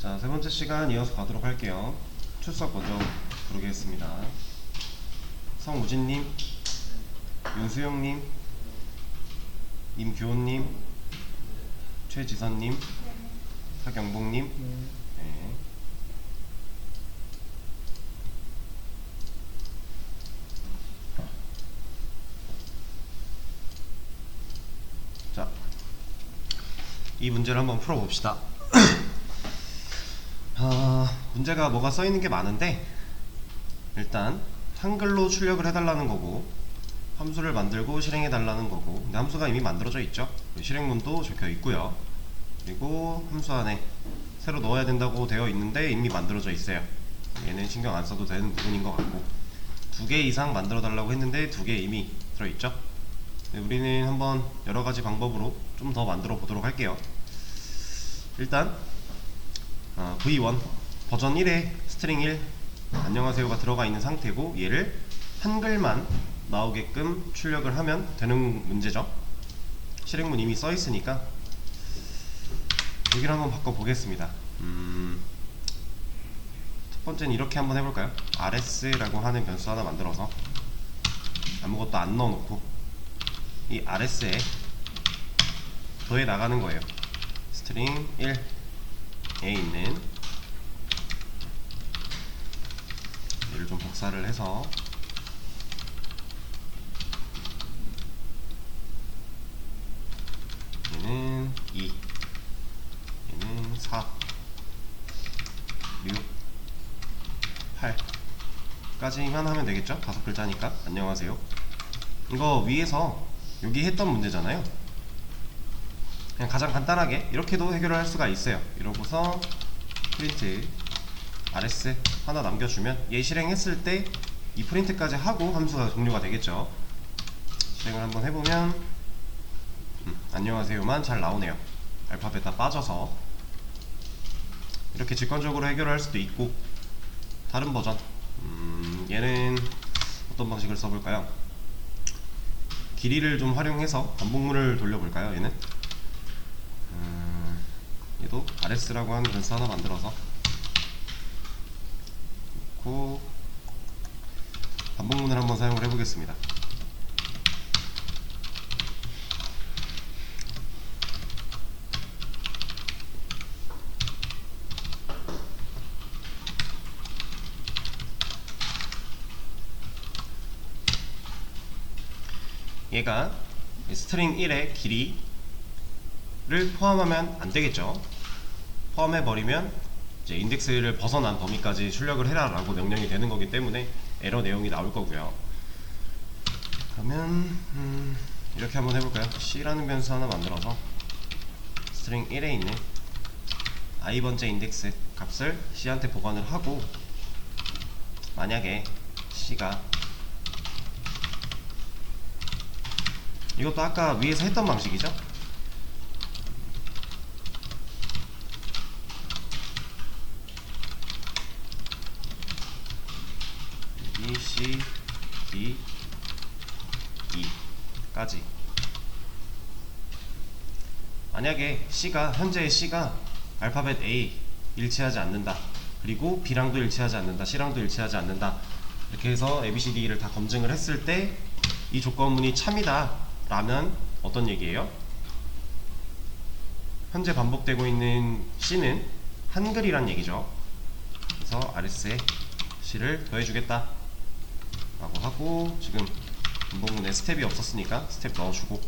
자, 세 번째 시간 이어서 가도록 할게요. 출석 먼저 부르겠습니다. 성우진님, 윤수영님, 임규호님, 최지선님, 서경복님. 네. 자, 이 문제를 한번 풀어봅시다. 문제가 뭐가 써있는 게 많은데 일단 한글로 출력을 해달라는 거고 함수를 만들고 실행해달라는 거고, 근데 함수가 이미 만들어져 있죠. 실행문도 적혀 있고요. 그리고 함수 안에 새로 넣어야 된다고 되어 있는데 이미 만들어져 있어요. 얘는 신경 안 써도 되는 부분인 것 같고, 2개 이상 만들어 달라고 했는데 2개 이미 들어있죠. 우리는 한번 여러가지 방법으로 좀 더 만들어 보도록 할게요. 일단 V1 버전 1에 스트링 1 안녕하세요가 들어가 있는 상태고, 얘를 한글만 나오게끔 출력을 하면 되는 문제죠. 실행문 이미 써 있으니까 여기를 한번 바꿔 보겠습니다. 첫 번째는 이렇게 한번 해볼까요? rs라고 하는 변수 하나 만들어서 아무것도 안 넣어놓고 이 rs에 더해 나가는 거예요. 스트링 1에 있는 얘를 좀 복사를 해서 얘는 2, 얘는 4, 6, 8까지만 하면 되겠죠? 5글자니까. 안녕하세요. 이거 위에서 여기 했던 문제잖아요. 그냥 가장 간단하게 이렇게도 해결을 할 수가 있어요. 이러고서 프린트 rs 하나 남겨주면 얘 실행했을 때 이 프린트까지 하고 함수가 종료가 되겠죠. 실행을 한번 해보면 안녕하세요만 잘 나오네요. 알파벳 다 빠져서. 이렇게 직관적으로 해결할 수도 있고, 다른 버전 얘는 어떤 방식을 써볼까요? 길이를 좀 활용해서 반복문을 돌려볼까요? 얘는 얘도 rs라고 하는 변수 하나 만들어서 놓고 반복문을 한번 사용을 해보겠습니다. 얘가 스트링 1의 길이를 포함하면 안 되겠죠. 포함해버리면 이제 인덱스를 벗어난 범위까지 출력을 해라 라고 명령이 되는 거기 때문에 에러 내용이 나올 거고요. 그러면 이렇게 한번 해볼까요? c라는 변수 하나 만들어서 스트링 1에 있는 i번째 인덱스 값을 c한테 보관을 하고, 만약에 c가 이것도 아까 위에서 했던 방식이죠? 여기 C, D, E까지. 만약에 현재의 C가 알파벳 A 일치하지 않는다, 그리고 B랑도 일치하지 않는다, C랑도 일치하지 않는다, 이렇게 해서 ABCD를 다 검증을 했을 때 이 조건문이 참이다 라면 어떤 얘기예요? 현재 반복되고 있는 C는 한글이란 얘기죠. 그래서 rs에 C를 더해주겠다 라고 하고, 지금 반복문에 스텝이 없었으니까 스텝 넣어주고,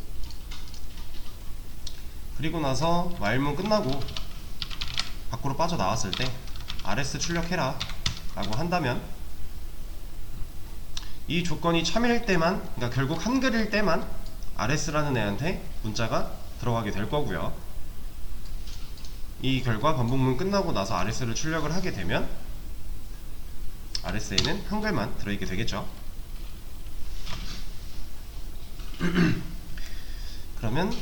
그리고 나서 while문 끝나고 밖으로 빠져나왔을 때 rs 출력해라 라고 한다면 이 조건이 참일 때만, 그러니까 결국 한글일 때만 rs라는 애한테 문자가 들어가게 될 거고요. 이 결과 반복문 끝나고 나서 rs를 출력을 하게 되면 rs에는 한글만 들어있게 되겠죠. 그러면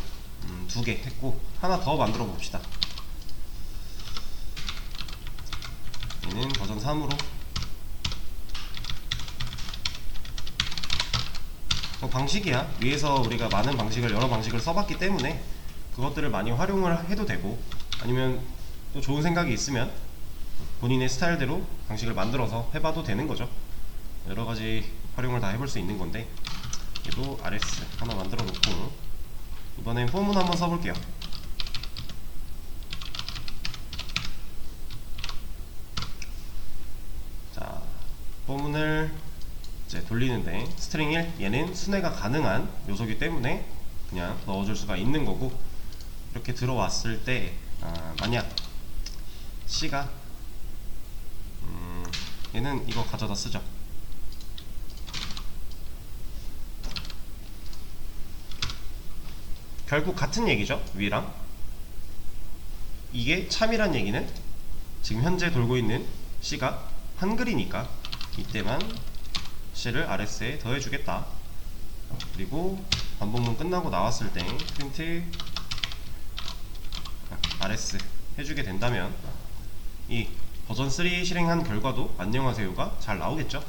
2개 했고, 하나 더 만들어 봅시다. 얘는 버전 3으로 방식이야. 위에서 우리가 여러 방식을 써봤기 때문에 그것들을 많이 활용을 해도 되고, 아니면 또 좋은 생각이 있으면 본인의 스타일대로 방식을 만들어서 해봐도 되는 거죠. 여러가지 활용을 다 해볼 수 있는 건데, 얘도 RS 하나 만들어 놓고 이번엔 포문 한번 써볼게요. 자, 포문을 이제 돌리는데 스트링 1, 얘는 순회가 가능한 요소이기 때문에 그냥 넣어줄 수가 있는 거고, 이렇게 들어왔을 때 만약 C가 얘는 이거 가져다 쓰죠. 결국 같은 얘기죠. 위랑 이게 참이란 얘기는 지금 현재 돌고 있는 C가 한글이니까 이때만 C를 RS에 더해주겠다. 그리고 반복문 끝나고 나왔을 때 프린트 RS 해주게 된다면 이 버전 3 실행한 결과도 안녕하세요가 잘 나오겠죠.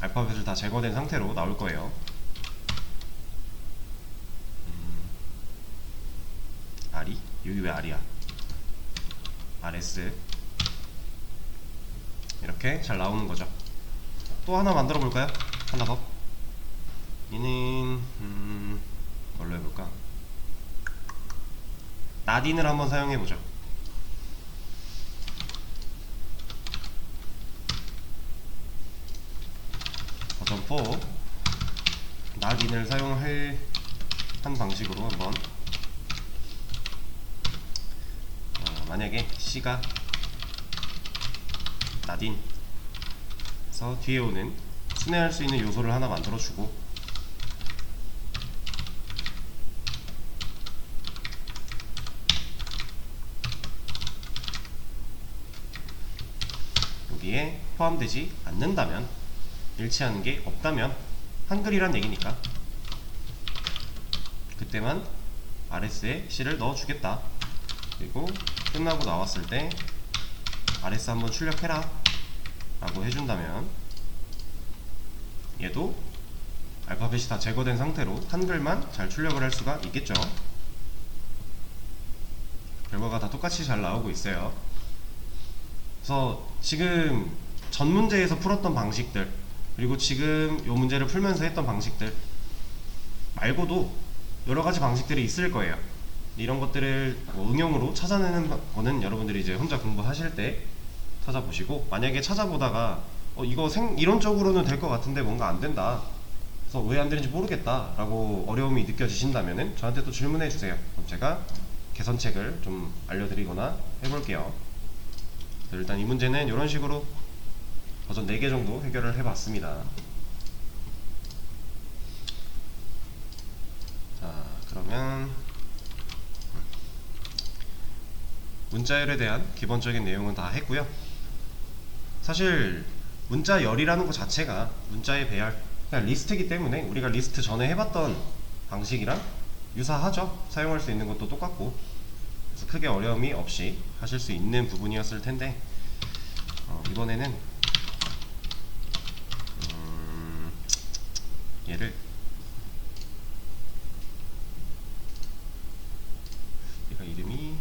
알파벳을 다 제거된 상태로 나올 거예요. R이? 여기 왜 R이야? RS 이렇게 잘 나오는 거죠. 또 하나 만들어 볼까요? 하나 더. 얘는 뭘로 해볼까? 나딘을 한번 사용해 보죠. 버전 4 나딘을 사용할 한 방식으로 한번 만약에 C가 나딘 그래서 뒤에 오는 순회할 수 있는 요소를 하나 만들어주고, 여기에 포함되지 않는다면, 일치하는 게 없다면 한글이란 얘기니까 그때만 RS에 C를 넣어주겠다. 그리고 끝나고 나왔을 때 RS 한번 출력해라 라고 해준다면 얘도 알파벳이 다 제거된 상태로 한글만 잘 출력을 할 수가 있겠죠. 결과가 다 똑같이 잘 나오고 있어요. 그래서 지금 전 문제에서 풀었던 방식들, 그리고 지금 이 문제를 풀면서 했던 방식들 말고도 여러가지 방식들이 있을 거예요. 이런 것들을 응용으로 찾아내는 거는 여러분들이 이제 혼자 공부하실 때 찾아보시고, 만약에 찾아보다가 이거 이론적으로는 될 것 같은데 뭔가 안 된다, 그래서 왜 안 되는지 모르겠다 라고 어려움이 느껴지신다면 저한테 또 질문해 주세요. 그럼 제가 개선책을 좀 알려드리거나 해볼게요. 일단 이 문제는 이런 식으로 버전 4개 정도 해결을 해봤습니다. 자, 그러면 문자열에 대한 기본적인 내용은 다 했고요. 사실 문자열이라는 것 자체가 문자의 배열, 그냥 리스트이기 때문에 우리가 리스트 전에 해봤던 방식이랑 유사하죠. 사용할 수 있는 것도 똑같고, 그래서 크게 어려움이 없이 하실 수 있는 부분이었을 텐데, 이번에는 얘를 얘가 이름이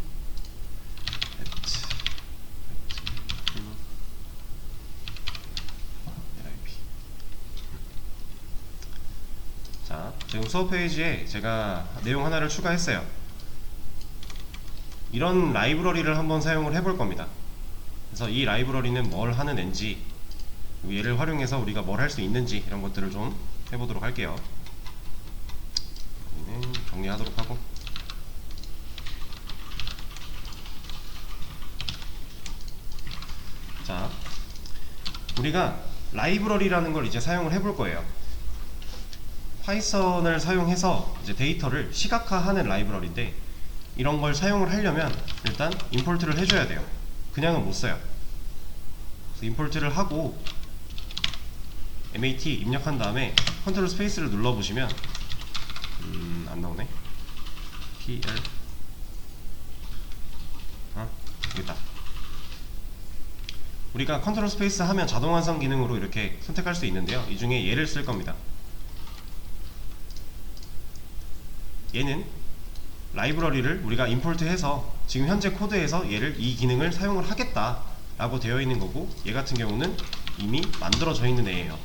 자, 지금 수업 페이지에 제가 내용 하나를 추가했어요. 이런 라이브러리를 한번 사용을 해볼 겁니다. 그래서 이 라이브러리는 뭘 하는 앤지, 얘를 활용해서 우리가 뭘 할 수 있는지, 이런 것들을 좀 해보도록 할게요. 여기는 정리하도록 하고, 자, 우리가 라이브러리라는 걸 이제 사용을 해볼 거예요. 파이썬을 사용해서 이제 데이터를 시각화하는 라이브러리인데, 이런 걸 사용을 하려면 일단 임포트를 해줘야 돼요. 그냥은 못 써요. 그래서 임포트를 하고 MAT 입력한 다음에 컨트롤 스페이스를 눌러보시면 안 나오네. PL 여기다. 우리가 컨트롤 스페이스 하면 자동 완성 기능으로 이렇게 선택할 수 있는데요, 이 중에 얘를 쓸 겁니다. 얘는 라이브러리를 우리가 임포트해서 지금 현재 코드에서 얘를 이 기능을 사용을 하겠다 라고 되어 있는 거고, 얘 같은 경우는 이미 만들어져 있는 애예요.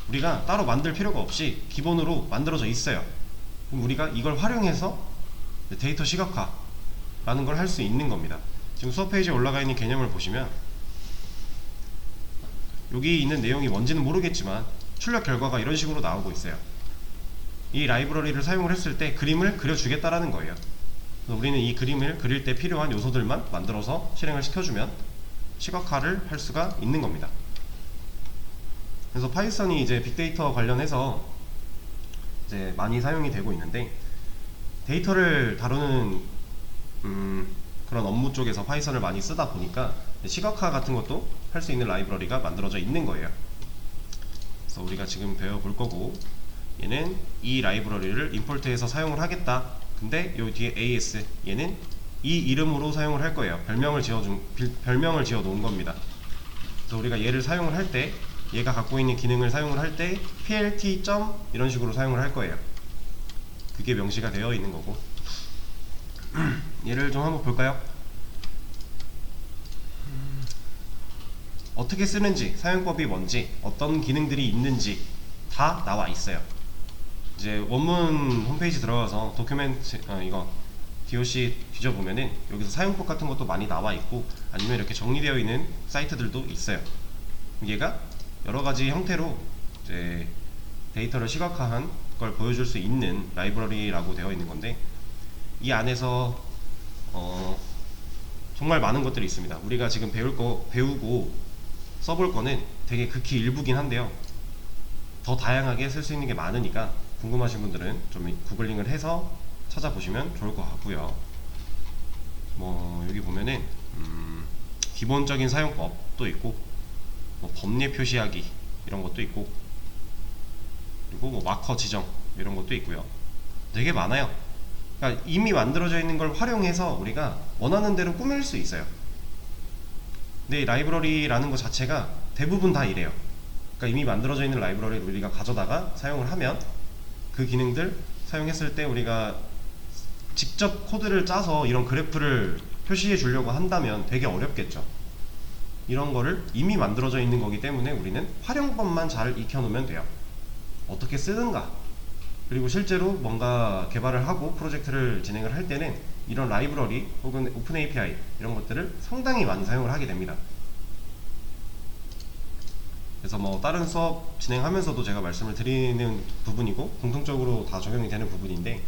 우리가 따로 만들 필요가 없이 기본으로 만들어져 있어요. 그럼 우리가 이걸 활용해서 데이터 시각화라는 걸 할 수 있는 겁니다. 지금 수업 페이지에 올라가 있는 개념을 보시면 여기 있는 내용이 뭔지는 모르겠지만 출력 결과가 이런 식으로 나오고 있어요. 이 라이브러리를 사용을 했을 때 그림을 그려주겠다라는 거예요. 그래서 우리는 이 그림을 그릴 때 필요한 요소들만 만들어서 실행을 시켜주면 시각화를 할 수가 있는 겁니다. 그래서 파이썬이 이제 빅데이터 관련해서 이제 많이 사용이 되고 있는데, 데이터를 다루는 그런 업무 쪽에서 파이썬을 많이 쓰다 보니까 시각화 같은 것도 할 수 있는 라이브러리가 만들어져 있는 거예요. 그래서 우리가 지금 배워볼 거고, 얘는 이 라이브러리를 임포트해서 사용을 하겠다. 근데 요 뒤에 AS, 얘는 이 이름으로 사용을 할 거예요. 별명을 지어 놓은 겁니다. 그래서 우리가 얘를 사용을 할 때, 얘가 갖고 있는 기능을 사용을 할 때 plt. 이런 식으로 사용을 할 거예요. 그게 명시가 되어 있는 거고. 얘를 좀 한번 볼까요? 어떻게 쓰는지, 사용법이 뭔지, 어떤 기능들이 있는지 다 나와 있어요. 이제 원문 홈페이지 들어가서 도큐멘트 이거 DOC 뒤져보면은 여기서 사용법 같은 것도 많이 나와 있고, 아니면 이렇게 정리되어 있는 사이트들도 있어요. 얘가 여러가지 형태로 이제 데이터를 시각화한 걸 보여줄 수 있는 라이브러리라고 되어 있는 건데, 이 안에서 정말 많은 것들이 있습니다. 우리가 지금 배우고 써볼 거는 되게 극히 일부긴 한데요, 더 다양하게 쓸 수 있는 게 많으니까 궁금하신 분들은 좀 구글링을 해서 찾아보시면 좋을 것 같고요. 여기 보면은 기본적인 사용법도 있고, 범례 표시하기 이런 것도 있고, 그리고 마커 지정 이런 것도 있고요. 되게 많아요. 그러니까 이미 만들어져 있는 걸 활용해서 우리가 원하는 대로 꾸밀 수 있어요. 근데 이 라이브러리라는 것 자체가 대부분 다 이래요. 그러니까 이미 만들어져 있는 라이브러리를 우리가 가져다가 사용을 하면, 그 기능들 사용했을 때 우리가 직접 코드를 짜서 이런 그래프를 표시해 주려고 한다면 되게 어렵겠죠. 이런 거를 이미 만들어져 있는 거기 때문에 우리는 활용법만 잘 익혀놓으면 돼요. 어떻게 쓰는가, 그리고 실제로 뭔가 개발을 하고 프로젝트를 진행을 할 때는 이런 라이브러리 혹은 오픈 API 이런 것들을 상당히 많이 사용을 하게 됩니다. 그래서 다른 수업 진행하면서도 제가 말씀을 드리는 부분이고, 공통적으로 다 적용이 되는 부분인데,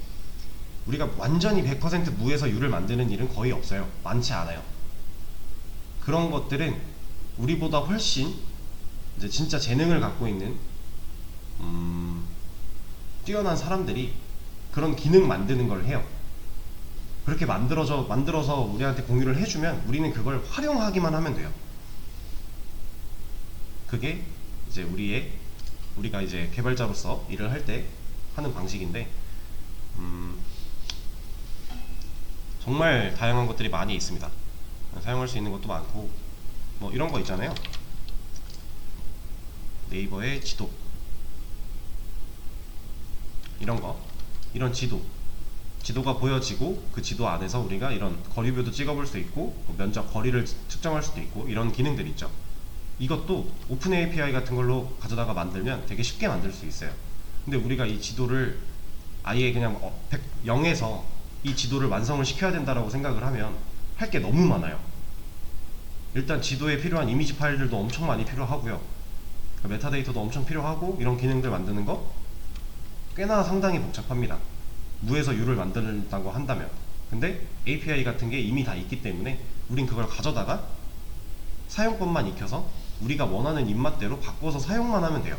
우리가 완전히 100% 무에서 유를 만드는 일은 거의 없어요. 많지 않아요. 그런 것들은 우리보다 훨씬 이제 진짜 재능을 갖고 있는 뛰어난 사람들이 그런 기능 만드는 걸 해요. 그렇게 만들어서 우리한테 공유를 해주면 우리는 그걸 활용하기만 하면 돼요. 그게 이제 우리가 이제 개발자로서 일을 할 때 하는 방식인데, 정말 다양한 것들이 많이 있습니다. 사용할 수 있는 것도 많고, 이런 거 있잖아요. 네이버의 지도, 이런 지도가 보여지고, 그 지도 안에서 우리가 이런 거리뷰도 찍어볼 수 있고, 면적 거리를 측정할 수도 있고, 이런 기능들 있죠. 이것도 오픈 API 같은 걸로 가져다가 만들면 되게 쉽게 만들 수 있어요. 근데 우리가 이 지도를 아예 그냥 0에서 이 지도를 완성을 시켜야 된다라고 생각을 하면 할 게 너무 많아요. 일단 지도에 필요한 이미지 파일들도 엄청 많이 필요하고요, 메타데이터도 엄청 필요하고, 이런 기능들 만드는 거 꽤나 상당히 복잡합니다. 무에서 유를 만든다고 한다면. 근데 API 같은 게 이미 다 있기 때문에 우린 그걸 가져다가 사용법만 익혀서 우리가 원하는 입맛대로 바꿔서 사용만 하면 돼요.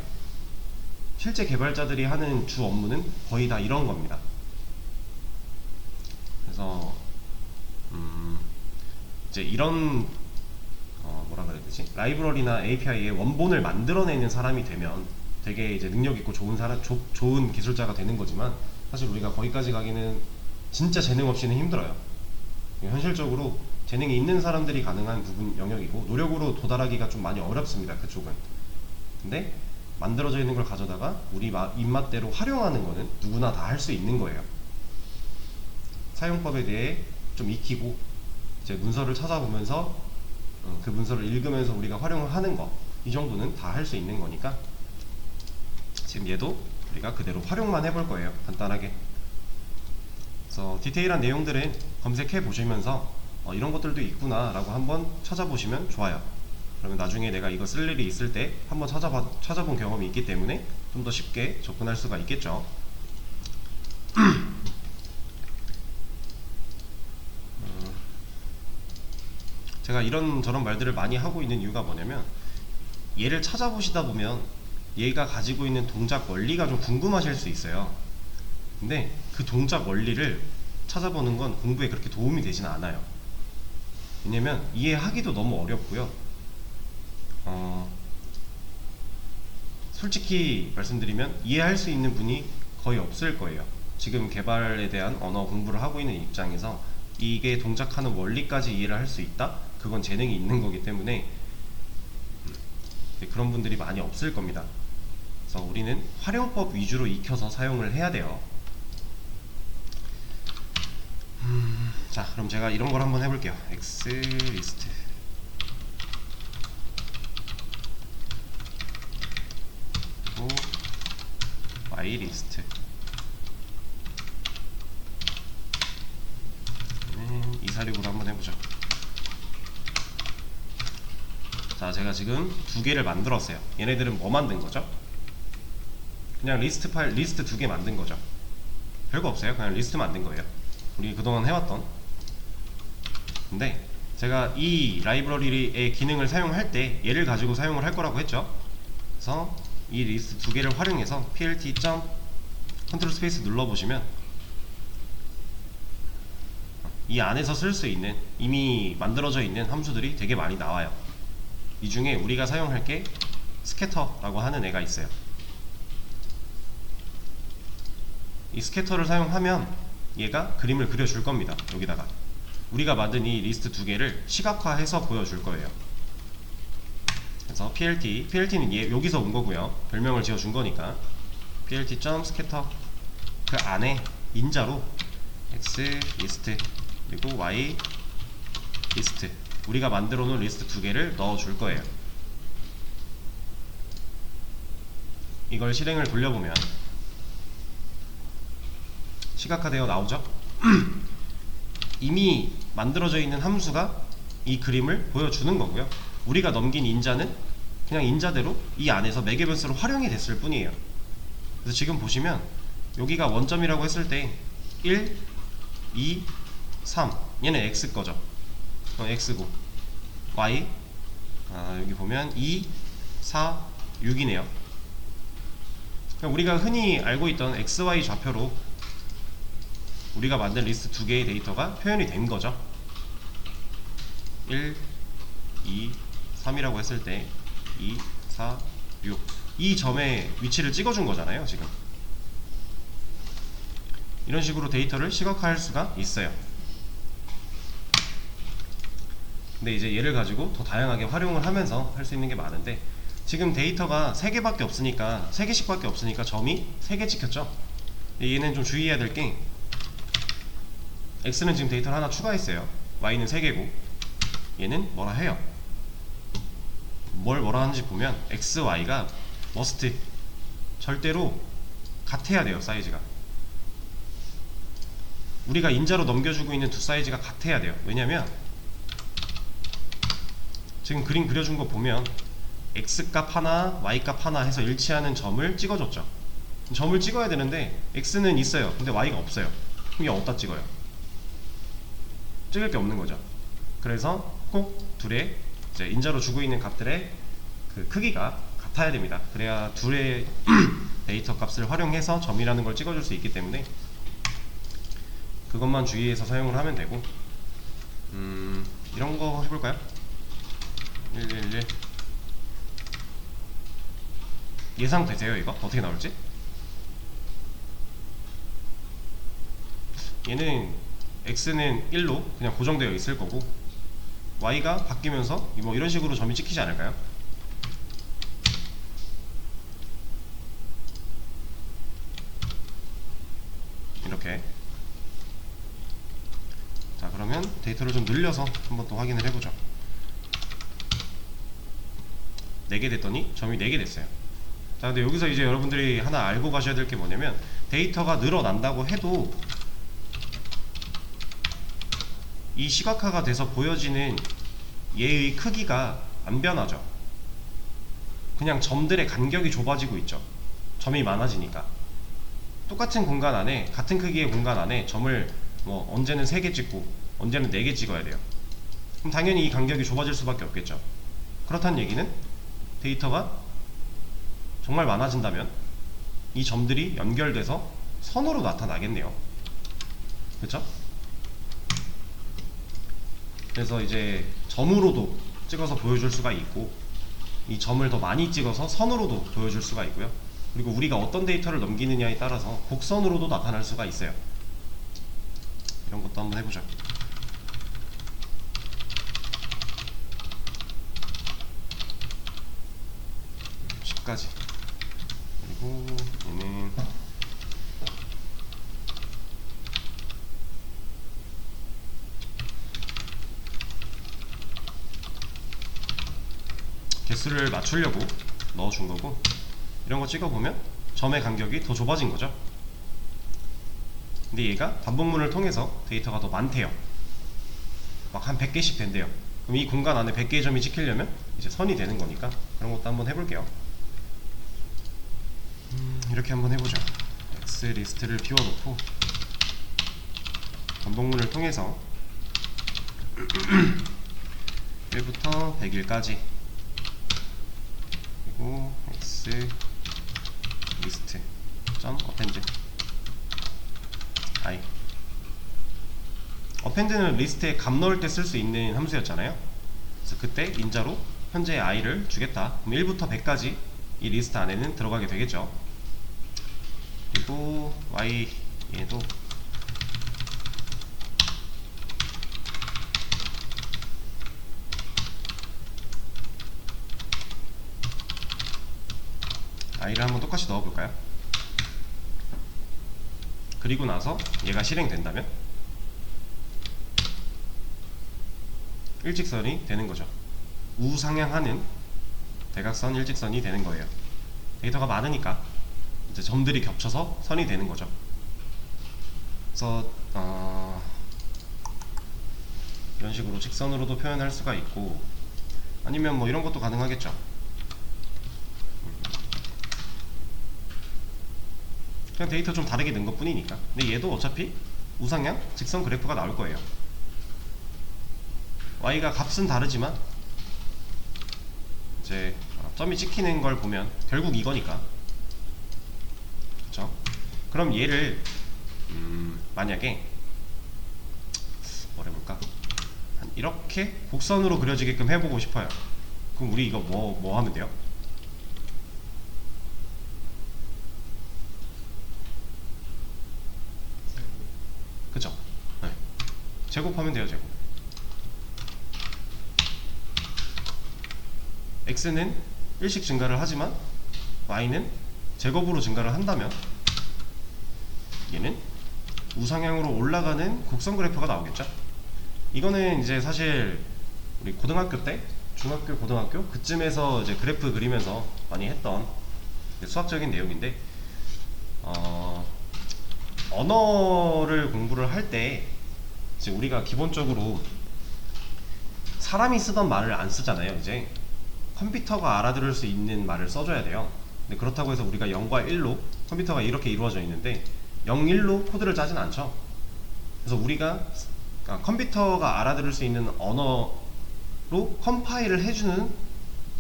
실제 개발자들이 하는 주 업무는 거의 다 이런 겁니다. 그래서 이제 이런 뭐라 그래야 되지? 라이브러리나 API의 원본을 만들어내는 사람이 되면 되게 이제 능력 있고 좋은 기술자가 되는 거지만, 사실 우리가 거기까지 가기는 진짜 재능 없이는 힘들어요. 현실적으로 재능이 있는 사람들이 가능한 영역이고, 노력으로 도달하기가 좀 많이 어렵습니다, 그쪽은. 근데 만들어져 있는 걸 가져다가 우리 입맛대로 활용하는 거는 누구나 다 할 수 있는 거예요. 사용법에 대해 좀 익히고 이제 문서를 찾아보면서 그 문서를 읽으면서 우리가 활용을 하는 거, 이 정도는 다 할 수 있는 거니까 지금 얘도 우리가 그대로 활용만 해볼 거예요. 간단하게. 그래서 디테일한 내용들은 검색해 보시면서 이런 것들도 있구나 라고 한번 찾아보시면 좋아요. 그러면 나중에 내가 이거 쓸 일이 있을 때 한번 찾아본 경험이 있기 때문에 좀 더 쉽게 접근할 수가 있겠죠. 제가 이런저런 말들을 많이 하고 있는 이유가 뭐냐면, 얘를 찾아보시다 보면 얘가 가지고 있는 동작 원리가 좀 궁금하실 수 있어요. 근데 그 동작 원리를 찾아보는 건 공부에 그렇게 도움이 되진 않아요. 왜냐면 이해하기도 너무 어렵고요. 솔직히 말씀드리면 이해할 수 있는 분이 거의 없을 거예요. 지금 개발에 대한 언어 공부를 하고 있는 입장에서 이게 동작하는 원리까지 이해를 할 수 있다? 그건 재능이 있는 거기 때문에 그런 분들이 많이 없을 겁니다. 그래서 우리는 활용법 위주로 익혀서 사용을 해야 돼요. 자, 그럼 제가 이런 걸 한번 해볼게요. X 리스트 그리고 Y 리스트 246으로 한번 해보죠. 자, 제가 지금 두 개를 만들었어요. 얘네들은 뭐 만든 거죠? 그냥 리스트 파일, 리스트 두 개 만든 거죠. 별거 없어요. 그냥 리스트 만든 거예요. 우리 그동안 해왔던. 근데 제가 이 라이브러리의 기능을 사용할 때 얘를 가지고 사용을 할 거라고 했죠. 그래서 이 리스트 두 개를 활용해서 plt. 컨트롤 스페이스 눌러보시면 이 안에서 쓸 수 있는 이미 만들어져 있는 함수들이 되게 많이 나와요. 이 중에 우리가 사용할 게 스캐터라고 하는 애가 있어요. 이 스캐터를 사용하면 얘가 그림을 그려줄 겁니다. 여기다가 우리가 만든 이 리스트 두 개를 시각화해서 보여줄 거예요. 그래서 plt는 얘 여기서 온 거고요. 별명을 지어준 거니까 plt.scatter 그 안에 인자로 x 리스트 그리고 y 리스트 우리가 만들어 놓은 리스트 두 개를 넣어 줄 거예요. 이걸 실행을 돌려보면 시각화되어 나오죠? 이미 만들어져 있는 함수가 이 그림을 보여주는 거고요. 우리가 넘긴 인자는 그냥 인자대로 이 안에서 매개변수로 활용이 됐을 뿐이에요. 그래서 지금 보시면 여기가 원점이라고 했을 때 1, 2, 3 얘는 x 거죠. x고 y 여기 보면 2, 4, 6이네요. 우리가 흔히 알고 있던 xy 좌표로 우리가 만든 리스트 두 개의 데이터가 표현이 된 거죠. 1, 2, 3이라고 했을 때 2, 4, 6 이 점의 위치를 찍어준 거잖아요. 지금 이런 식으로 데이터를 시각화할 수가 있어요. 근데 이제 얘를 가지고 더 다양하게 활용을 하면서 할 수 있는 게 많은데 지금 데이터가 3개밖에 없으니까 3개씩밖에 없으니까 점이 3개 찍혔죠. 얘는 좀 주의해야 될 게 x는 지금 데이터를 하나 추가했어요. y는 3개고 얘는 뭐라 해요. 뭐라 하는지 보면 x, y가 must 절대로 같아야 돼요. 사이즈가 우리가 인자로 넘겨주고 있는 두 사이즈가 같아야 돼요. 왜냐면 지금 그림 그려준 거 보면 x값 하나, y값 하나 해서 일치하는 점을 찍어줬죠. 점을 찍어야 되는데 x는 있어요. 근데 y가 없어요. 그럼 이거 어디다 찍어요? 찍을 게 없는 거죠. 그래서 꼭 둘의 이제 인자로 주고 있는 값들의 그 크기가 같아야 됩니다. 그래야 둘의 데이터 값을 활용해서 점이라는 걸 찍어줄 수 있기 때문에 그것만 주의해서 사용을 하면 되고 이런 거 해볼까요? 111 예상되세요? 이거? 어떻게 나올지? 얘는 x는 1로 그냥 고정되어 있을 거고 y가 바뀌면서 뭐 이런 식으로 점이 찍히지 않을까요? 이렇게 그러면 데이터를 좀 늘려서 한번 또 확인을 해보죠. 4개 됐더니 점이 4개 됐어요. 자, 근데 여기서 이제 여러분들이 하나 알고 가셔야 될 게 뭐냐면, 데이터가 늘어난다고 해도 이 시각화가 돼서 보여지는 얘의 크기가 안 변하죠. 그냥 점들의 간격이 좁아지고 있죠. 점이 많아지니까. 똑같은 공간 안에, 같은 크기의 공간 안에 점을 뭐 언제는 3개 찍고 언제는 4개 찍어야 돼요. 그럼 당연히 이 간격이 좁아질 수밖에 없겠죠. 그렇다는 얘기는 데이터가 정말 많아진다면 이 점들이 연결돼서 선으로 나타나겠네요. 그쵸? 그래서 이제 점으로도 찍어서 보여줄 수가 있고, 이 점을 더 많이 찍어서 선으로도 보여줄 수가 있고요. 그리고 우리가 어떤 데이터를 넘기느냐에 따라서 곡선으로도 나타날 수가 있어요. 이런 것도 한번 해보죠. 10까지. 그리고 얘는 개수를 맞추려고 넣어준 거고, 이런 거 찍어보면 점의 간격이 더 좁아진 거죠. 근데 얘가 반복문을 통해서 데이터가 더 많대요. 막 한 100개씩 된대요. 그럼 이 공간 안에 100개의 점이 찍히려면 이제 선이 되는 거니까 그런 것도 한번 해볼게요. 이렇게 한번 해보죠. X 리스트를 비워놓고 반복문을 통해서 1부터 100일까지, 그리고 X 리스트 점 어펜드 i. 어펜드는 리스트에 값 넣을 때 쓸 수 있는 함수였잖아요. 그래서 그때 인자로 현재의 i를 주겠다. 그럼 1부터 100까지 이 리스트 안에는 들어가게 되겠죠. 그리고 y 얘도 i를 한번 똑같이 넣어볼까요? 그리고 나서 얘가 실행된다면 일직선이 되는 거죠. 우상향하는 대각선 일직선이 되는 거예요. 데이터가 많으니까 이제 점들이 겹쳐서 선이 되는 거죠. 그래서 이런 식으로 직선으로도 표현할 수가 있고, 아니면 뭐 이런 것도 가능하겠죠. 그냥 데이터 좀 다르게 넣은 것 뿐이니까. 근데 얘도 어차피 우상향 직선 그래프가 나올 거예요. y가 값은 다르지만 이제 점이 찍히는 걸 보면 결국 이거니까. 그쵸? 그럼 얘를 만약에 뭘 해볼까? 이렇게 곡선으로 그려지게끔 해보고 싶어요. 그럼 우리 이거 뭐 하면 돼요? 그쵸? 네. 제곱하면 돼요. 제곱. x는 1씩 증가를 하지만 y는 제곱으로 증가를 한다면 얘는 우상향으로 올라가는 곡선 그래프가 나오겠죠. 이거는 이제 사실 우리 고등학교 때, 중학교, 고등학교 그쯤에서 이제 그래프 그리면서 많이 했던 수학적인 내용인데, 언어를 공부를 할 때 이제 우리가 기본적으로 사람이 쓰던 말을 안 쓰잖아요. 이제 컴퓨터가 알아들을 수 있는 말을 써줘야 돼요. 근데 그렇다고 해서 우리가 0과 1로 컴퓨터가 이렇게 이루어져 있는데 0, 1로 코드를 짜진 않죠. 그래서 우리가 컴퓨터가 알아들을 수 있는 언어로 컴파일을 해주는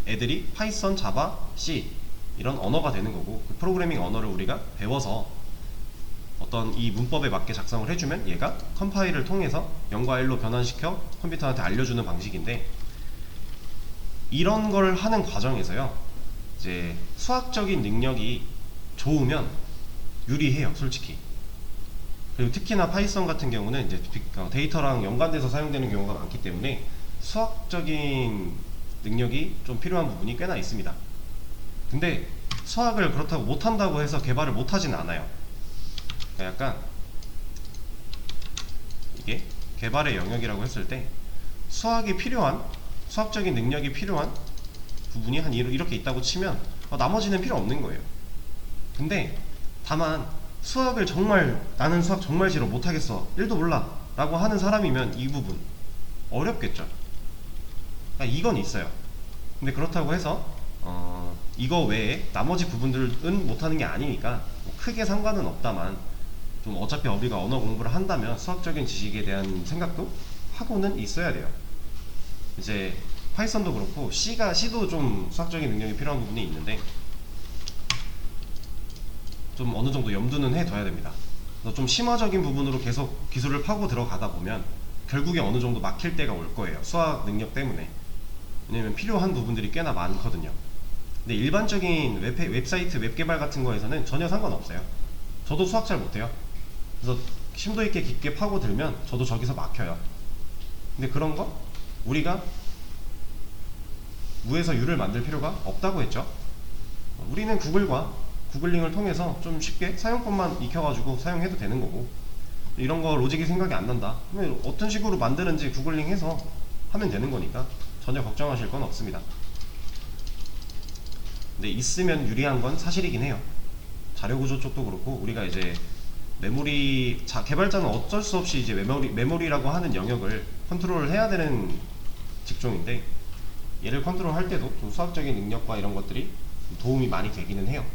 애들이 파이썬, 자바, C 이런 언어가 되는 거고, 그 프로그래밍 언어를 우리가 배워서 어떤 이 문법에 맞게 작성을 해주면 얘가 컴파일을 통해서 0과 1로 변환시켜 컴퓨터한테 알려주는 방식인데, 이런 걸 하는 과정에서요, 이제 수학적인 능력이 좋으면 유리해요, 솔직히. 그리고 특히나 파이썬 같은 경우는 이제 데이터랑 연관돼서 사용되는 경우가 많기 때문에 수학적인 능력이 좀 필요한 부분이 꽤나 있습니다. 근데 수학을 그렇다고 못한다고 해서 개발을 못하진 않아요. 그러니까 약간 이게 개발의 영역이라고 했을 때 수학이 필요한, 수학적인 능력이 필요한 부분이 한 이렇게 있다고 치면 나머지는 필요 없는 거예요. 근데 다만 수학을 정말 나는 수학 정말 싫어 못하겠어 1도 몰라 라고 하는 사람이면 이 부분 어렵겠죠. 그러니까 이건 있어요. 근데 그렇다고 해서 이거 외에 나머지 부분들은 못하는 게 아니니까 뭐 크게 상관은 없다만 좀 어차피 우리가 언어 공부를 한다면 수학적인 지식에 대한 생각도 하고는 있어야 돼요. 이제 파이썬도 그렇고 C도 좀 수학적인 능력이 필요한 부분이 있는데 좀 어느 정도 염두는 해둬야 됩니다. 그래서 좀 심화적인 부분으로 계속 기술을 파고 들어가다 보면 결국에 어느 정도 막힐 때가 올 거예요. 수학 능력 때문에. 왜냐면 필요한 부분들이 꽤나 많거든요. 근데 일반적인 웹사이트 웹 개발 같은 거에서는 전혀 상관없어요. 저도 수학 잘 못해요. 그래서 심도 있게 깊게 파고 들면 저도 저기서 막혀요. 근데 그런 거 우리가 무에서 유를 만들 필요가 없다고 했죠. 우리는 구글링을 통해서 좀 쉽게 사용법만 익혀가지고 사용해도 되는 거고, 이런 거 로직이 생각이 안 난다 그러면 어떤 식으로 만드는지 구글링 해서 하면 되는 거니까 전혀 걱정하실 건 없습니다. 근데 있으면 유리한 건 사실이긴 해요. 자료구조 쪽도 그렇고 우리가 이제 메모리 개발자는 어쩔 수 없이 이제 메모리라고 하는 영역을 컨트롤을 해야 되는 직종인데, 얘를 컨트롤할 때도 좀 수학적인 능력과 이런 것들이 도움이 많이 되기는 해요.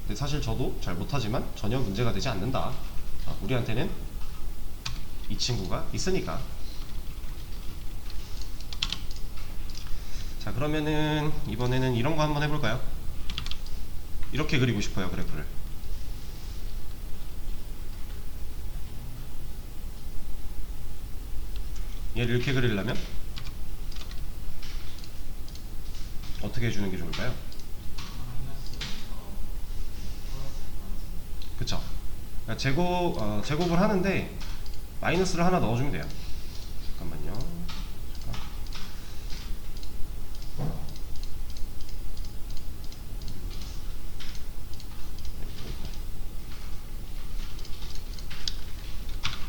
근데 사실 저도 잘 못하지만 전혀 문제가 되지 않는다. 우리한테는 이 친구가 있으니까. 자, 그러면은 이번에는 이런 거 한번 해볼까요? 이렇게 그리고 싶어요, 그래프를. 얘를 이렇게 그리려면 어떻게 해주는 게 좋을까요? 그쵸? 그러니까 제곱을 하는데 마이너스를 하나 넣어주면 돼요. 잠깐만요.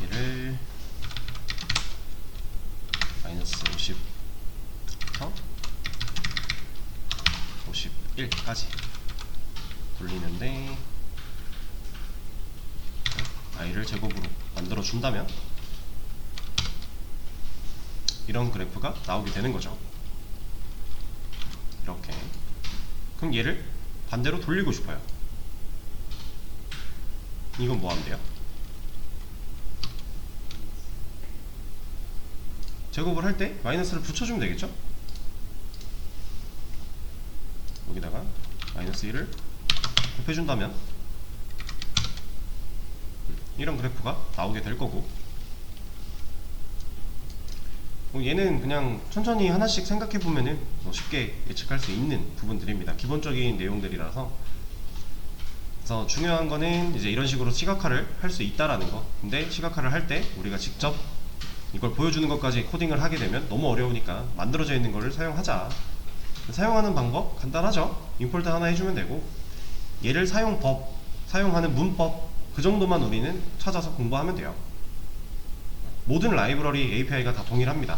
얘를 마이너스 50부터 51까지 돌리는데 i를 제곱으로 만들어 준다면 이런 그래프가 나오게 되는 거죠. 이렇게. 그럼 얘를 반대로 돌리고 싶어요. 이건 뭐 하면 돼요? 제곱을 할 때 마이너스를 붙여주면 되겠죠? 여기다가 마이너스 1을 곱해준다면 이런 그래프가 나오게 될 거고, 얘는 그냥 천천히 하나씩 생각해보면은 쉽게 예측할 수 있는 부분들입니다. 기본적인 내용들이라서. 그래서 중요한 거는 이제 이런 식으로 시각화를 할 수 있다라는 거. 근데 시각화를 할 때 우리가 직접 이걸 보여주는 것까지 코딩을 하게 되면 너무 어려우니까 만들어져 있는 거를 사용하자. 사용하는 방법 간단하죠. 임포트 하나 해주면 되고, 얘를 사용하는 문법 그 정도만 우리는 찾아서 공부하면 돼요. 모든 라이브러리 API가 다 동일합니다.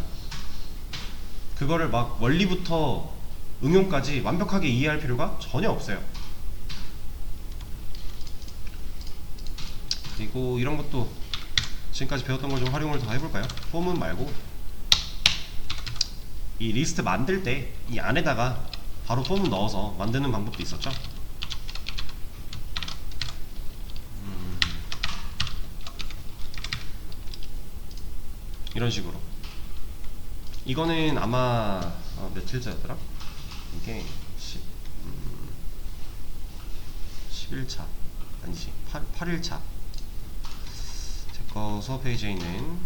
그거를 막 원리부터 응용까지 완벽하게 이해할 필요가 전혀 없어요. 그리고 이런 것도 지금까지 배웠던 걸 좀 활용을 더 해볼까요? 폼은 말고 이 리스트 만들 때 이 안에다가 바로 폼 넣어서 만드는 방법도 있었죠. 이런 식으로. 이거는 아마 며칠째였더라? 이게 11차 아니지 8일차 제거 수업 페이지에 있는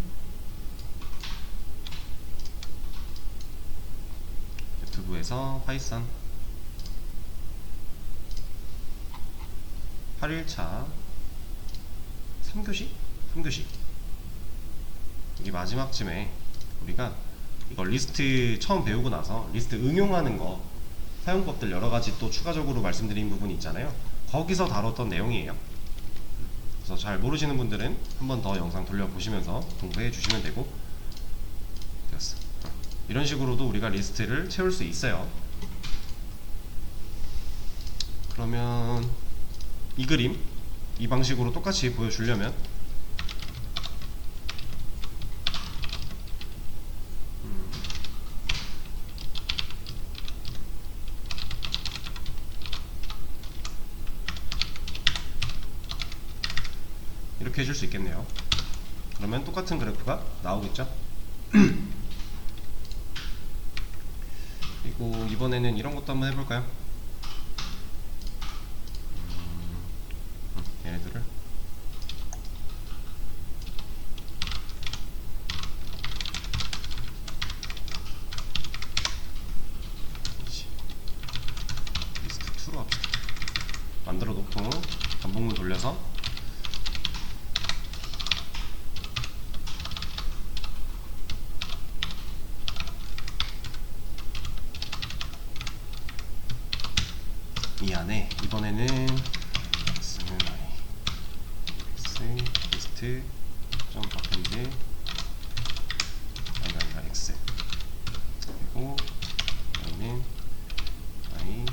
유튜브에서 파이썬 8일차 3교시? 3교시 여기 마지막쯤에 우리가 이걸 리스트 처음 배우고 나서 리스트 응용하는 거 사용법들 여러가지 또 추가적으로 말씀드린 부분이 있잖아요. 거기서 다뤘던 내용이에요. 그래서 잘 모르시는 분들은 한 번 더 영상 돌려보시면서 공부해 주시면 되고. 됐어. 이런 식으로도 우리가 리스트를 채울 수 있어요. 그러면 이 그림, 이 방식으로 똑같이 보여주려면 이렇게 해줄 수 있겠네요. 그러면 똑같은 그래프가 나오겠죠? 그리고 이번에는 이런 것도 한번 해볼까요? 얘네들을 리스트 2로 합시다. 만들어 놓고 반복문 돌려서 이 안에 이번에는 x는 y, x 리스트 점 append y가 아니라 x, 그리고 y는 y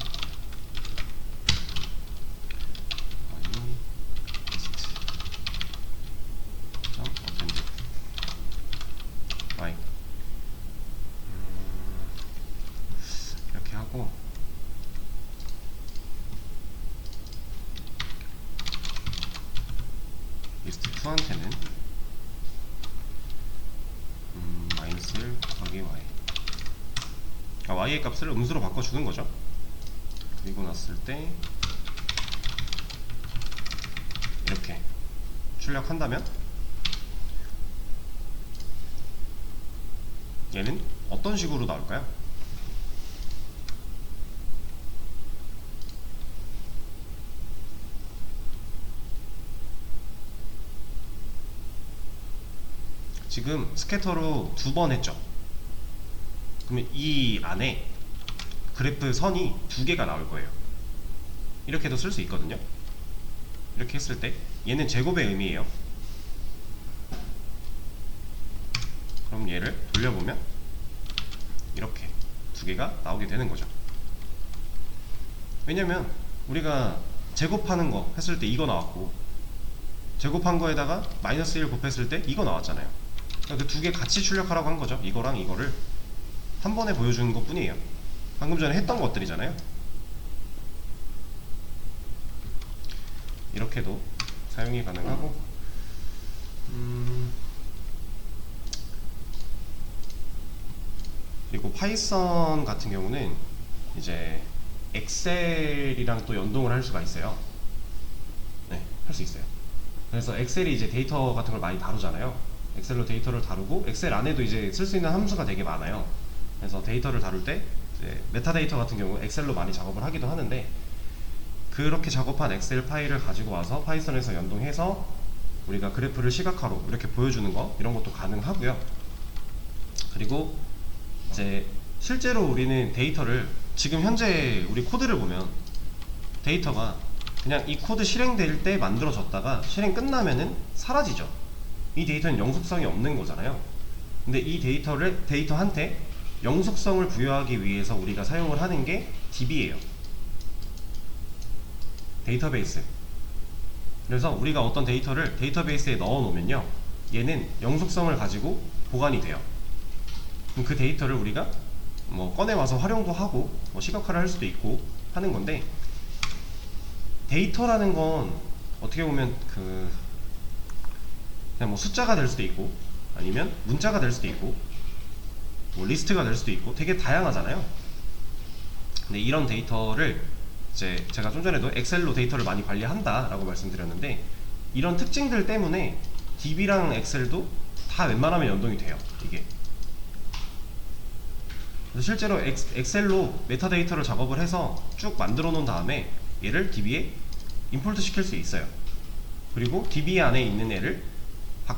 리스트 점 append y. 이렇게 하고 리스트 2한테는 마이너스 1 곱하기 y, y의 값을 음수로 바꿔주는 거죠. 그리고 났을 때 이렇게 출력한다면 얘는 어떤 식으로 나올까요? 지금 스캐터로 2번 했죠. 그러면 이 안에 그래프 선이 2개가 나올 거예요. 이렇게도 쓸 수 있거든요. 이렇게 했을 때 얘는 제곱의 의미예요. 그럼 얘를 돌려보면 이렇게 2개가 나오게 되는 거죠. 왜냐면 우리가 제곱하는 거 했을 때 이거 나왔고, 제곱한 거에다가 마이너스 1 곱했을 때 이거 나왔잖아요. 그 2개 같이 출력하라고 한 거죠. 이거랑 이거를 한 번에 보여주는 것 뿐이에요. 방금 전에 했던 것들이잖아요. 이렇게도 사용이 가능하고, 그리고 파이썬 같은 경우는 이제 엑셀이랑 또 연동을 할 수가 있어요. 네, 할 수 있어요. 그래서 엑셀이 이제 데이터 같은 걸 많이 다루잖아요. 엑셀로 데이터를 다루고, 엑셀 안에도 이제 쓸 수 있는 함수가 되게 많아요. 그래서 데이터를 다룰 때 이제 메타데이터 같은 경우 엑셀로 많이 작업을 하기도 하는데, 그렇게 작업한 엑셀 파일을 가지고 와서 파이썬에서 연동해서 우리가 그래프를 시각화로 이렇게 보여주는 거, 이런 것도 가능하고요. 그리고 이제 실제로 우리는 데이터를, 지금 현재 우리 코드를 보면 데이터가 그냥 이 코드 실행될 때 만들어졌다가 실행 끝나면은 사라지죠. 이 데이터는 영속성이 없는 거잖아요. 근데 이 데이터한테 영속성을 부여하기 위해서 우리가 사용을 하는 게 DB예요. 데이터베이스. 그래서 우리가 어떤 데이터를 데이터베이스에 넣어 놓으면요, 얘는 영속성을 가지고 보관이 돼요. 그럼 그 데이터를 우리가 뭐 꺼내 와서 활용도 하고 뭐 시각화를 할 수도 있고 하는 건데, 데이터라는 건 어떻게 보면 그냥 뭐 숫자가 될 수도 있고, 아니면 문자가 될 수도 있고, 뭐 리스트가 될 수도 있고, 되게 다양하잖아요. 근데 이런 데이터를 이제 제가 좀 전에도 엑셀로 데이터를 많이 관리한다 라고 말씀드렸는데, 이런 특징들 때문에 DB랑 엑셀도 다 웬만하면 연동이 돼요. 이게 그래서 실제로 엑셀로 메타데이터를 작업을 해서 쭉 만들어 놓은 다음에 얘를 DB에 임포트 시킬 수 있어요. 그리고 DB 안에 있는 애를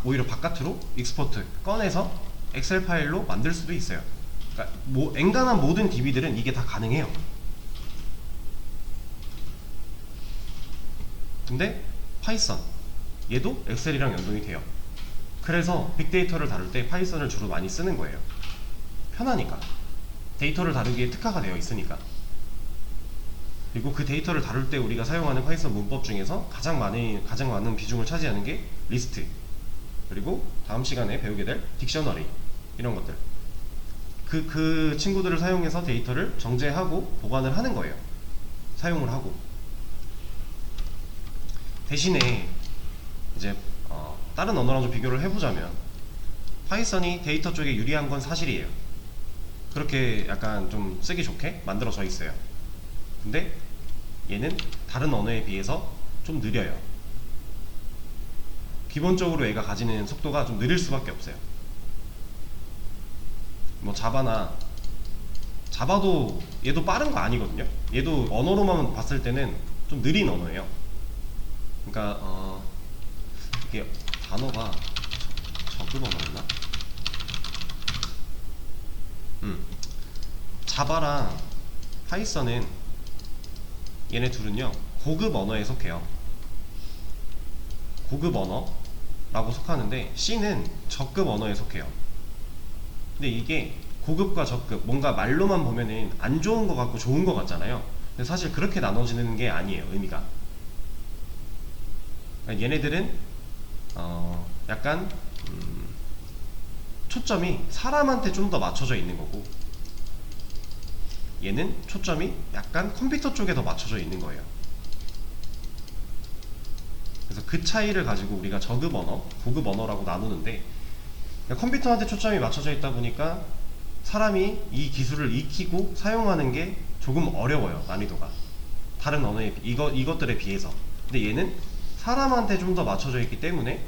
오히려 바깥으로 익스포트 꺼내서 엑셀 파일로 만들 수도 있어요. 그러니까 엔간한 모든 DB들은 이게 다 가능해요. 근데 파이썬, 얘도 엑셀이랑 연동이 돼요. 그래서 빅데이터를 다룰 때 파이썬을 주로 많이 쓰는 거예요. 편하니까. 데이터를 다루기에 특화가 되어 있으니까. 그리고 그 데이터를 다룰 때 우리가 사용하는 파이썬 문법 중에서 가장 많은 비중을 차지하는 게 리스트, 그리고 다음 시간에 배우게 될 딕셔너리, 이런 것들. 그 친구들을 사용해서 데이터를 정제하고 보관을 하는 거예요. 사용을 하고. 대신에 이제 다른 언어랑 좀 비교를 해보자면 파이썬이 데이터 쪽에 유리한 건 사실이에요. 그렇게 약간 좀 쓰기 좋게 만들어져 있어요. 근데 얘는 다른 언어에 비해서 좀 느려요. 기본적으로 얘가 가지는 속도가 좀 느릴 수밖에 없어요. 뭐 자바도 얘도 빠른 거 아니거든요. 얘도 언어로만 봤을 때는 좀 느린 언어예요. 그러니까 이게 단어가 저급 언어였나? 자바랑 파이썬은 얘네 둘은요 고급 언어에 속해요. 고급 언어라고 속하는데 C는 저급 언어에 속해요. 근데 이게 고급과 저급, 뭔가 말로만 보면은 안 좋은 것 같고 좋은 것 같잖아요. 근데 사실 그렇게 나눠지는 게 아니에요, 의미가. 그러니까 얘네들은 약간 초점이 사람한테 좀 더 맞춰져 있는 거고, 얘는 초점이 약간 컴퓨터 쪽에 더 맞춰져 있는 거예요. 그래서 그 차이를 가지고 우리가 저급 언어, 고급 언어라고 나누는데, 그러니까 컴퓨터한테 초점이 맞춰져 있다 보니까 사람이 이 기술을 익히고 사용하는 게 조금 어려워요, 난이도가. 다른 언어에 이것들에 비해서. 근데 얘는 사람한테 좀 더 맞춰져 있기 때문에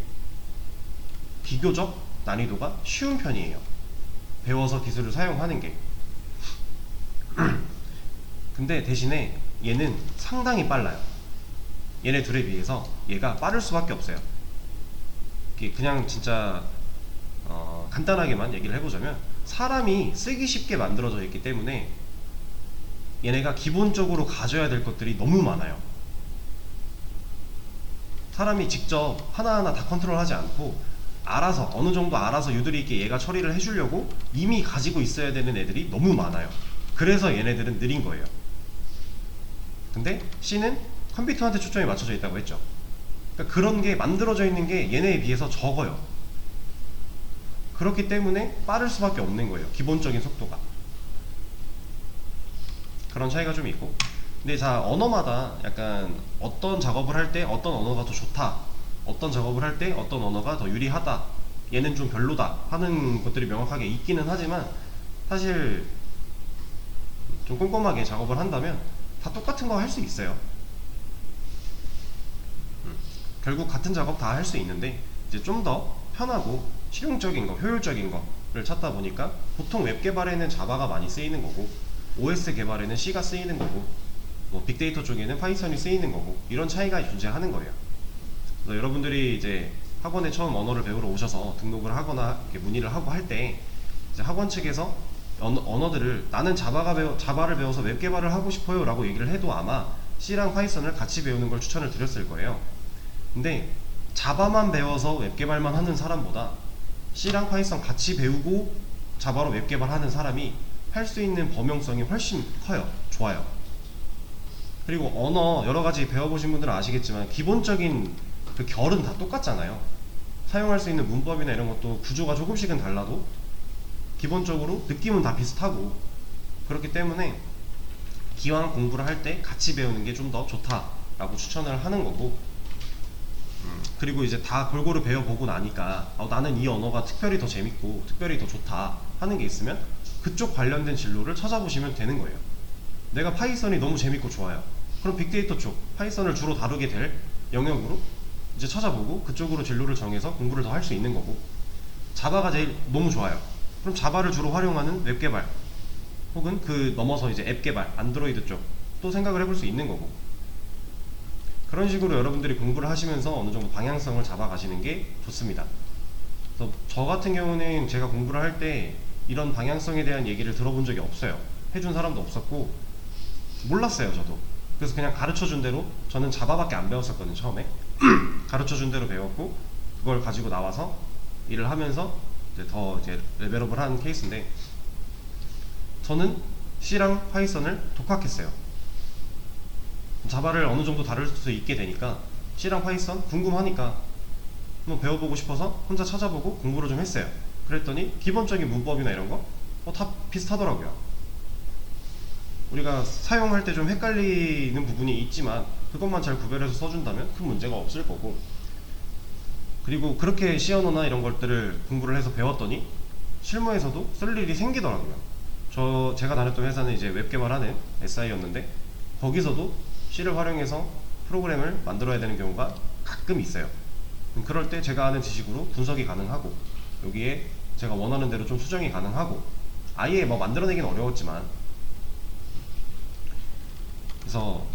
비교적 난이도가 쉬운 편이에요. 배워서 기술을 사용하는 게. 근데 대신에 얘는 상당히 빨라요. 얘네 둘에 비해서 얘가 빠를 수밖에 없어요. 그냥 진짜 간단하게만 얘기를 해보자면 사람이 쓰기 쉽게 만들어져 있기 때문에 얘네가 기본적으로 가져야 될 것들이 너무 많아요. 사람이 직접 하나하나 다 컨트롤하지 않고 알아서, 어느 정도 알아서 유도리 있게 얘가 처리를 해주려고 이미 가지고 있어야 되는 애들이 너무 많아요. 그래서 얘네들은 느린 거예요. 근데 C는 컴퓨터한테 초점이 맞춰져 있다고 했죠. 그러니까 그런 게 만들어져 있는 게 얘네에 비해서 적어요. 그렇기 때문에 빠를 수밖에 없는 거예요, 기본적인 속도가. 그런 차이가 좀 있고. 근데 자, 언어마다 약간 어떤 작업을 할 때 어떤 언어가 더 좋다, 어떤 작업을 할 때 어떤 언어가 더 유리하다, 얘는 좀 별로다 하는 것들이 명확하게 있기는 하지만, 사실 좀 꼼꼼하게 작업을 한다면 다 똑같은 거 할 수 있어요. 결국 같은 작업 다 할 수 있는데 이제 좀 더 편하고 실용적인 거, 효율적인 거를 찾다 보니까 보통 웹 개발에는 자바가 많이 쓰이는 거고, OS 개발에는 C가 쓰이는 거고, 뭐 빅데이터 쪽에는 파이썬이 쓰이는 거고, 이런 차이가 존재하는 거예요. 그래서 여러분들이 이제 학원에 처음 언어를 배우러 오셔서 등록을 하거나 이렇게 문의를 하고 할 때 이제 학원 측에서 언어들을 나는 자바를 배워서 웹 개발을 하고 싶어요 라고 얘기를 해도 아마 C랑 파이썬을 같이 배우는 걸 추천을 드렸을 거예요. 근데 자바만 배워서 웹 개발만 하는 사람보다 C랑 파이썬 같이 배우고 자바로 웹 개발하는 사람이 할 수 있는 범용성이 훨씬 커요. 좋아요. 그리고 언어 여러가지 배워보신 분들은 아시겠지만 기본적인 그 결은 다 똑같잖아요. 사용할 수 있는 문법이나 이런 것도 구조가 조금씩은 달라도 기본적으로 느낌은 다 비슷하고, 그렇기 때문에 기왕 공부를 할 때 같이 배우는 게 좀 더 좋다라고 추천을 하는 거고, 그리고 이제 다 골고루 배워보고 나니까 나는 이 언어가 특별히 더 재밌고 특별히 더 좋다 하는 게 있으면 그쪽 관련된 진로를 찾아보시면 되는 거예요. 내가 파이썬이 너무 재밌고 좋아요. 그럼 빅데이터 쪽 파이썬을 주로 다루게 될 영역으로 이제 찾아보고 그쪽으로 진로를 정해서 공부를 더 할 수 있는 거고, 자바가 제일 너무 좋아요. 그럼 자바를 주로 활용하는 웹 개발 혹은 그 넘어서 이제 앱 개발, 안드로이드 쪽 또 생각을 해볼 수 있는 거고, 그런 식으로 여러분들이 공부를 하시면서 어느 정도 방향성을 잡아가시는 게 좋습니다. 그래서 저 같은 경우는 제가 공부를 할 때 이런 방향성에 대한 얘기를 들어본 적이 없어요. 해준 사람도 없었고 몰랐어요, 저도. 그래서 그냥 가르쳐준 대로 저는 자바밖에 안 배웠었거든요, 처음에. 가르쳐준 대로 배웠고 그걸 가지고 나와서 일을 하면서 이제 레벨업을 한 케이스인데, 저는 C랑 파이썬을 독학했어요. 자바를 어느 정도 다룰 수 있게 되니까 C랑 파이썬 궁금하니까 한번 배워보고 싶어서 혼자 찾아보고 공부를 좀 했어요. 그랬더니 기본적인 문법이나 이런 거 다 비슷하더라고요. 우리가 사용할 때 좀 헷갈리는 부분이 있지만 그것만 잘 구별해서 써준다면 큰 문제가 없을 거고, 그리고 그렇게 C 언어나 이런 것들을 공부를 해서 배웠더니 실무에서도 쓸 일이 생기더라고요. 제가 다녔던 회사는 이제 웹 개발하는 SI였는데 거기서도 C를 활용해서 프로그램을 만들어야 되는 경우가 가끔 있어요. 그럴 때 제가 아는 지식으로 분석이 가능하고 여기에 제가 원하는 대로 좀 수정이 가능하고, 아예 뭐 만들어내기는 어려웠지만, 그래서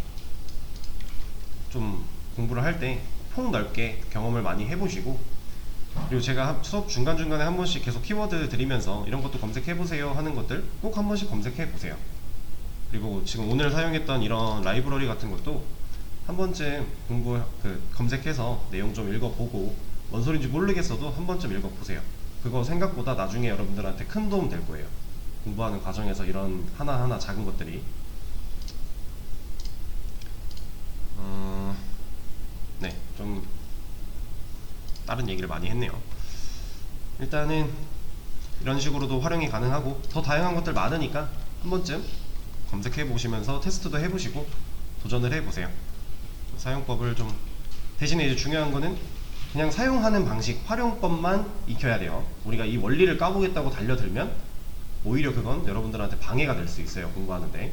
좀 공부를 할 때 폭넓게 경험을 많이 해보시고, 그리고 제가 수업 중간중간에 한 번씩 계속 키워드 드리면서 이런 것도 검색해보세요 하는 것들 꼭 한 번씩 검색해보세요. 그리고 지금 오늘 사용했던 이런 라이브러리 같은 것도 한 번쯤 검색해서 내용 좀 읽어보고, 뭔 소린지 모르겠어도 한 번쯤 읽어보세요. 그거 생각보다 나중에 여러분들한테 큰 도움 될 거예요. 공부하는 과정에서 이런 하나하나 작은 것들이. 네, 좀 다른 얘기를 많이 했네요. 일단은 이런 식으로도 활용이 가능하고 더 다양한 것들 많으니까 한 번쯤 검색해 보시면서 테스트도 해보시고 도전을 해보세요. 사용법을 좀, 대신에 이제 중요한 거는 그냥 사용하는 방식, 활용법만 익혀야 돼요. 우리가 이 원리를 까보겠다고 달려들면 오히려 그건 여러분들한테 방해가 될 수 있어요, 공부하는데.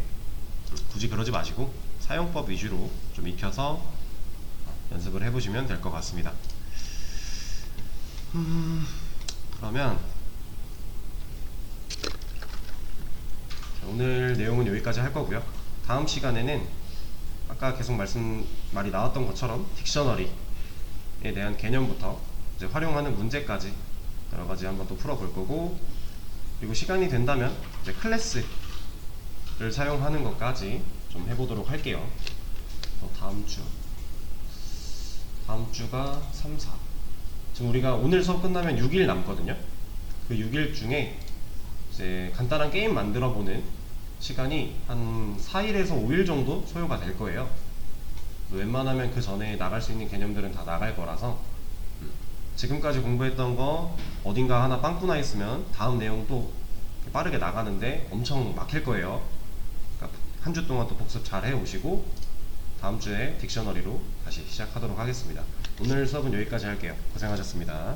굳이 그러지 마시고 사용법 위주로 좀 익혀서 연습을 해보시면 될 것 같습니다. 그러면 오늘 내용은 여기까지 할 거고요. 다음 시간에는 아까 계속 말이 나왔던 것처럼 딕셔너리에 대한 개념부터 이제 활용하는 문제까지 여러 가지 한번 또 풀어볼 거고, 그리고 시간이 된다면 이제 클래스를 사용하는 것까지 좀 해보도록 할게요. 다음 주가 3, 4. 지금 우리가 오늘 수업 끝나면 6일 남거든요. 그 6일 중에 이제 간단한 게임 만들어 보는 시간이 한 4일에서 5일 정도 소요가 될 거예요. 웬만하면 그 전에 나갈 수 있는 개념들은 다 나갈 거라서 지금까지 공부했던 거 어딘가 하나 빵꾸 나 있으면 다음 내용 또 빠르게 나가는데 엄청 막힐 거예요. 그러니까 한 주 동안 또 복습 잘 해오시고 다음 주에 딕셔너리로 다시 시작하도록 하겠습니다. 오늘 수업은 여기까지 할게요. 고생하셨습니다.